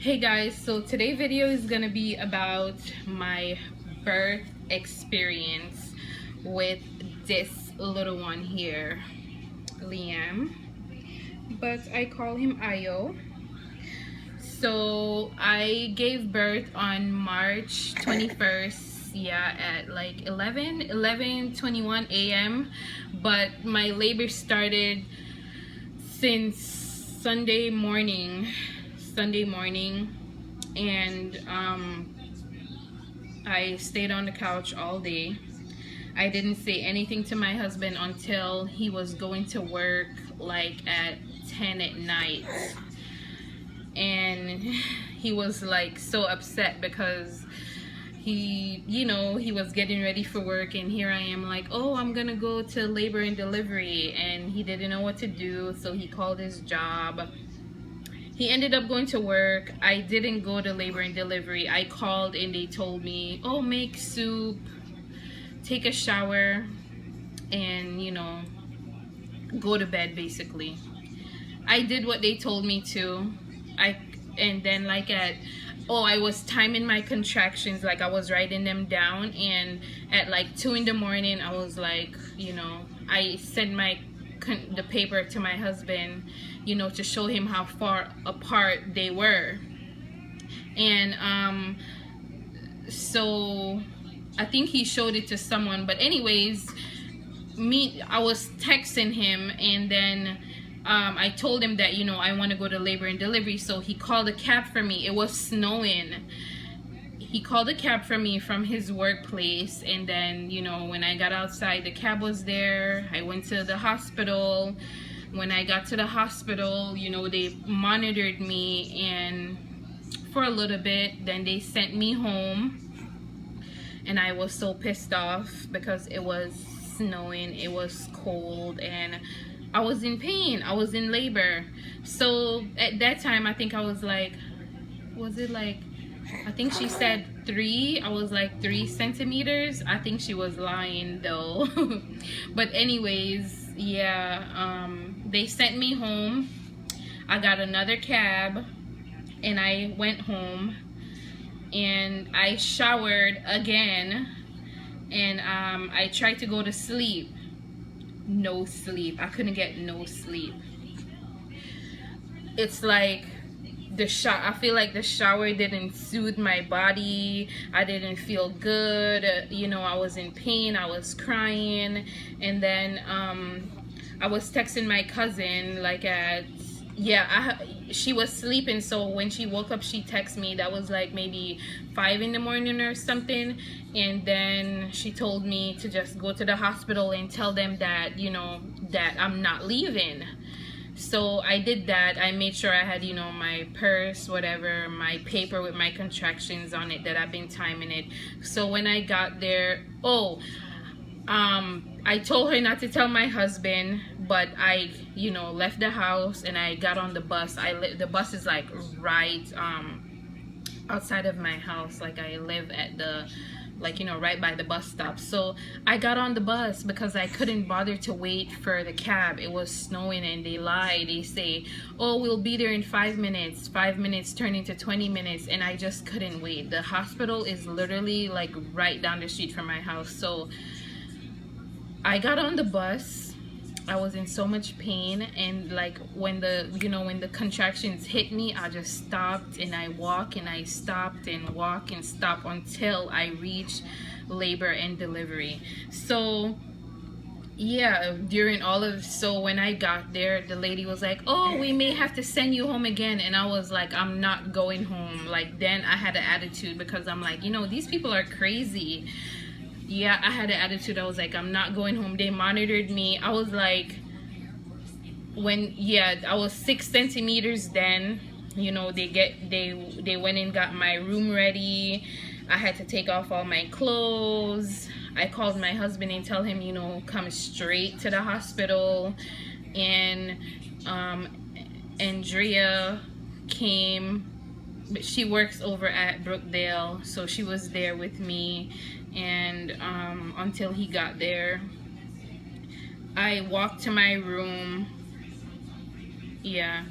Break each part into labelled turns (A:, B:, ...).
A: Hey guys, so today's video is gonna be about my birth experience with this little one here, Liam, but I call him Ayo. So I gave birth on March 21st, yeah, at like 11:21 a.m. But my labor started since Sunday morning, and I stayed on the couch all day. I didn't say anything to my husband until he was going to work like at 10 at night, and he was like so upset because he was getting ready for work, and here I am like, oh, I'm gonna go to labor and delivery, and he didn't know what to do, so he called his job. He ended up going to work. I didn't go to labor and delivery. I called and they told me, oh, make soup, take a shower, and go to bed basically. I did what they told me to. And then like I was timing my contractions, like I was writing them down, and at like 2 in the morning I was like, I sent the paper to my husband, to show him how far apart they were. And so I think he showed it to someone, but anyways, I was texting him, and then I told him that I want to go to labor and delivery, so he called a cab for me. It was snowing. He called a cab for me from his workplace, and then when I got outside, the cab was there. I went to the hospital. When I got to the hospital, they monitored me and for a little bit, then they sent me home. And I was so pissed off because it was snowing, it was cold, and I was in pain. I was in labor. So at that time, I think I was like, I think she said 3. I was like 3 centimeters. I think she was lying though. But anyways, yeah, they sent me home. I got another cab and I went home, and I showered again, and I tried to go to sleep. No sleep. I couldn't get no sleep. It's like I feel like the shower didn't soothe my body. I didn't feel good. I was in pain. I was crying. And then I was texting my cousin like she was sleeping, so when she woke up she texted me. That was like maybe 5 in the morning or something, and then she told me to just go to the hospital and tell them that that I'm not leaving. So I did that. I made sure I had my purse, whatever, my paper with my contractions on it that I've been timing it. So when I got there, I told her not to tell my husband, but I left the house and I got on the bus. The bus is like right outside of my house. Like I live at the right by the bus stop. So I got on the bus because I couldn't bother to wait for the cab. It was snowing, and they lie. They say, oh, we'll be there in 5 minutes. 5 minutes turned into 20 minutes, and I just couldn't wait. The hospital is literally like right down the street from my house. So I got on the bus. I was in so much pain, and like when the contractions hit me, I just stopped and I walked and I stopped and walked and stopped until I reached labor and delivery. So yeah, so when I got there, the lady was like, oh, we may have to send you home again, and I was like, I'm not going home. Like then I had an attitude because I'm like, these people are crazy. Yeah, I had an attitude. I was like, I'm not going home. They monitored me. I was like, I was 6 centimeters then. They went and got my room ready. I had to take off all my clothes. I called my husband and tell him, come straight to the hospital. And Andrea came. She works over at Brookdale, so she was there with me, and until he got there. I walked to my room. Yeah,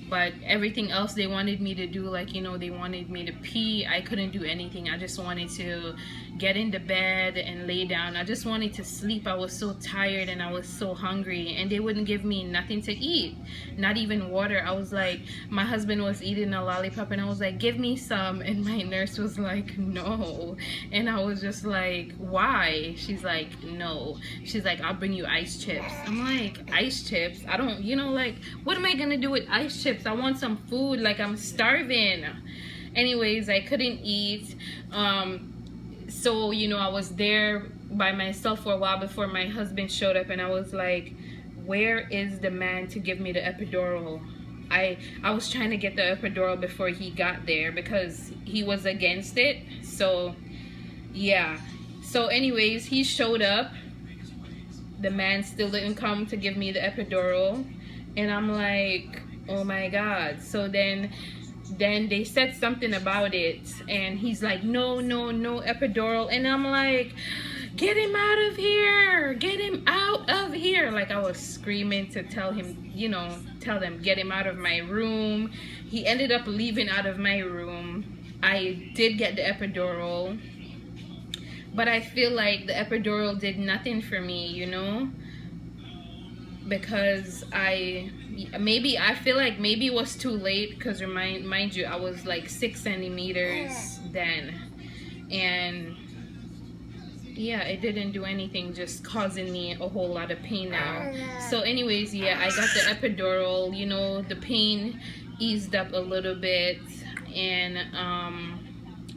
A: but everything else they wanted me to do, like, you know, they wanted me to pee, I couldn't do anything. I just wanted to get into bed and lay down. I just wanted to sleep. I was so tired and I was so hungry, and they wouldn't give me nothing to eat, not even water. I was like, my husband was eating a lollipop and I was like, give me some, and my nurse was like, no. And I was just like, why? She's like, no. She's like, I'll bring you ice chips. I'm like, ice chips? I don't, you know, like, what am I gonna do with ice chips? I want some food, like, I'm starving. Anyways, I couldn't eat. So, you know, I was there by myself for a while before my husband showed up, and I was like, where is the man to give me the epidural? I was trying to get the epidural before he got there because he was against it. So yeah, so anyways, he showed up. The man still didn't come to give me the epidural, and I'm like, oh my god. So then they said something about it, and he's like, no epidural. And I'm like, get him out of here, get him out of here. Like, I was screaming to tell him, you know, tell them, get him out of my room. He ended up leaving out of my room. I did get the epidural, but I feel like the epidural did nothing for me, you know, because I feel like maybe it was too late, because mind you, I was like 6 centimeters then, and yeah, it didn't do anything, just causing me a whole lot of pain now. So anyways, yeah, I got the epidural. You know, the pain eased up a little bit, and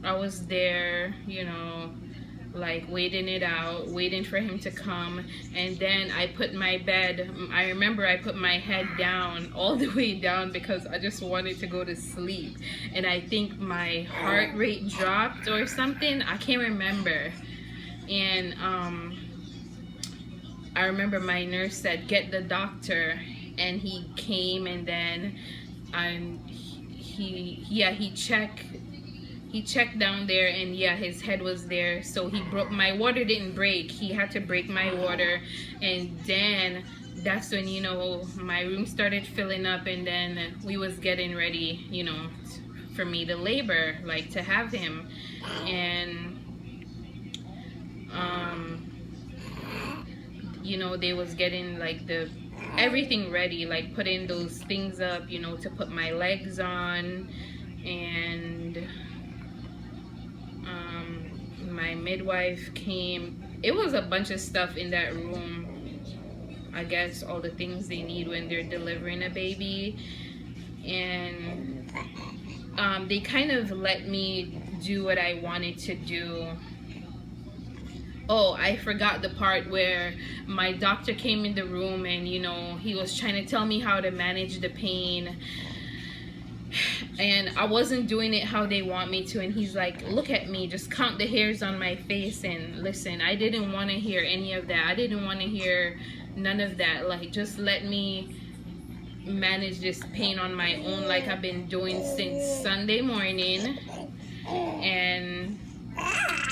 A: I was there, you know, like waiting it out, waiting for him to come. And then I put my bed, I remember I put my head down, all the way down, because I just wanted to go to sleep. And I think my heart rate dropped or something, I can't remember. And I remember my nurse said, get the doctor, and he came, and then he checked down there, and yeah, his head was there. So he broke, my water didn't break, he had to break my water. And then that's when, you know, my room started filling up, and then we was getting ready, you know, for me to labor, like to have him. And you know, they was getting like everything ready, like putting those things up, you know, to put my legs on. And my midwife came. It was a bunch of stuff in that room, I guess all the things they need when they're delivering a baby. And they kind of let me do what I wanted to do. Oh, I forgot the part where my doctor came in the room, and, you know, he was trying to tell me how to manage the pain. And I wasn't doing it how they want me to. And he's like, look at me, just count the hairs on my face. And listen, I didn't want to hear any of that. I didn't want to hear none of that. Like, just let me manage this pain on my own, like I've been doing since Sunday morning. And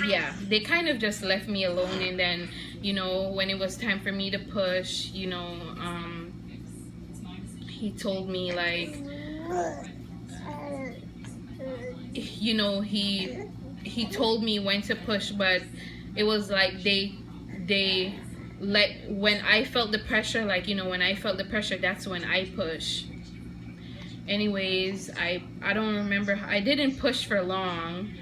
A: yeah, they kind of just left me alone. And then, you know, when it was time for me to push, you know, he told me, like, you know, he told me when to push, but it was like they let, when I felt the pressure, like, you know, when I felt the pressure, that's when I push. Anyways, I don't remember, I didn't push for long.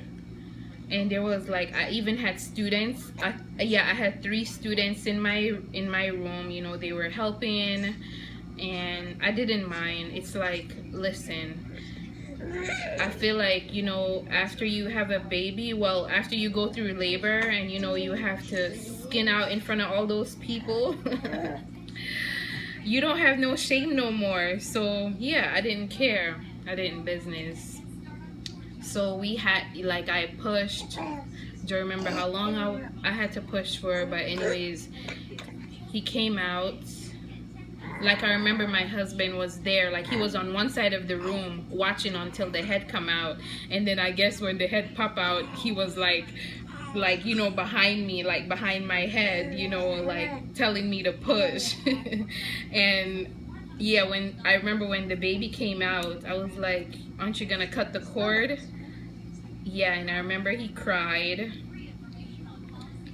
A: And there was like, I even had students. I had 3 students in my room, you know, they were helping, and I didn't mind. It's like, listen, I feel like, you know, after you have a baby, well, after you go through labor, and, you know, you have to skin out in front of all those people, you don't have no shame no more. So yeah, I didn't care, I didn't business. So we had, like, I pushed. Do you remember how long I had to push for? But anyways, he came out. Like, I remember my husband was there, like, he was on one side of the room watching until the head come out. And then I guess when the head pop out, he was like, you know, behind me, like behind my head, you know, like telling me to push. And yeah, when I remember when the baby came out, I was like, aren't you gonna cut the cord? Yeah, and I remember he cried,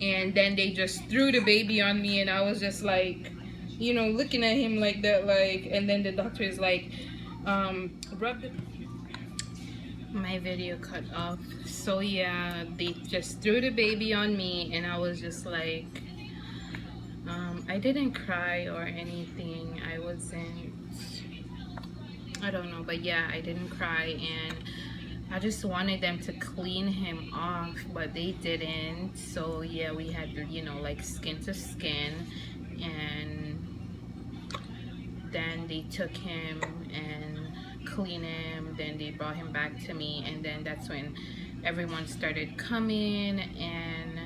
A: and then they just threw the baby on me, and I was just like, you know, looking at him like that, like, and then the doctor is like, rub the, my video cut off. So yeah, they just threw the baby on me, and I was just like, I didn't cry or anything. I wasn't, I don't know, but yeah, I didn't cry, and I just wanted them to clean him off, but they didn't. So yeah, we had to, you know, like skin to skin, and then they took him and cleaned him. Then they brought him back to me, and then that's when everyone started coming. And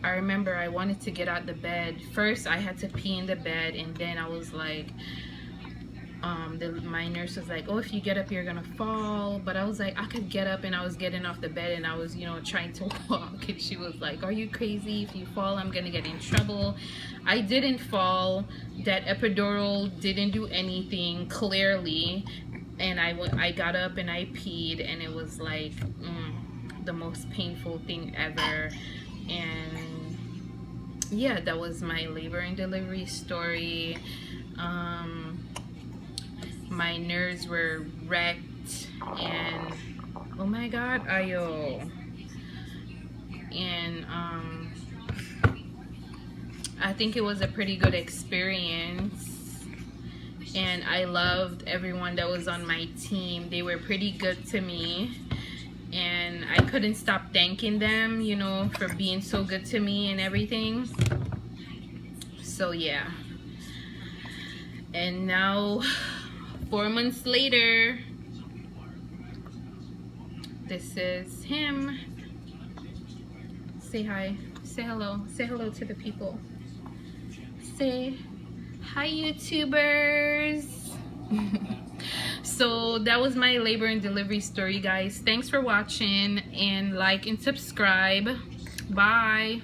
A: I remember I wanted to get out the bed. First, I had to pee in the bed, and then I was like, my nurse was like, oh, if you get up you're gonna fall, but I was like, I could get up, and I was getting off the bed, and I was, you know, trying to walk, and she was like, are you crazy? If you fall, I'm gonna get in trouble. I didn't fall. That epidural didn't do anything, clearly, and I got up and I peed, and it was like the most painful thing ever. And yeah, that was my labor and delivery story. My nerves were wrecked, and oh my god, ayo. And I think it was a pretty good experience, and I loved everyone that was on my team. They were pretty good to me, and I couldn't stop thanking them, you know, for being so good to me and everything. So yeah, and now 4 months later, this is him. Say hi, say hello to the people. Say hi, YouTubers. So that was my labor and delivery story, guys. Thanks for watching, and like and subscribe. Bye.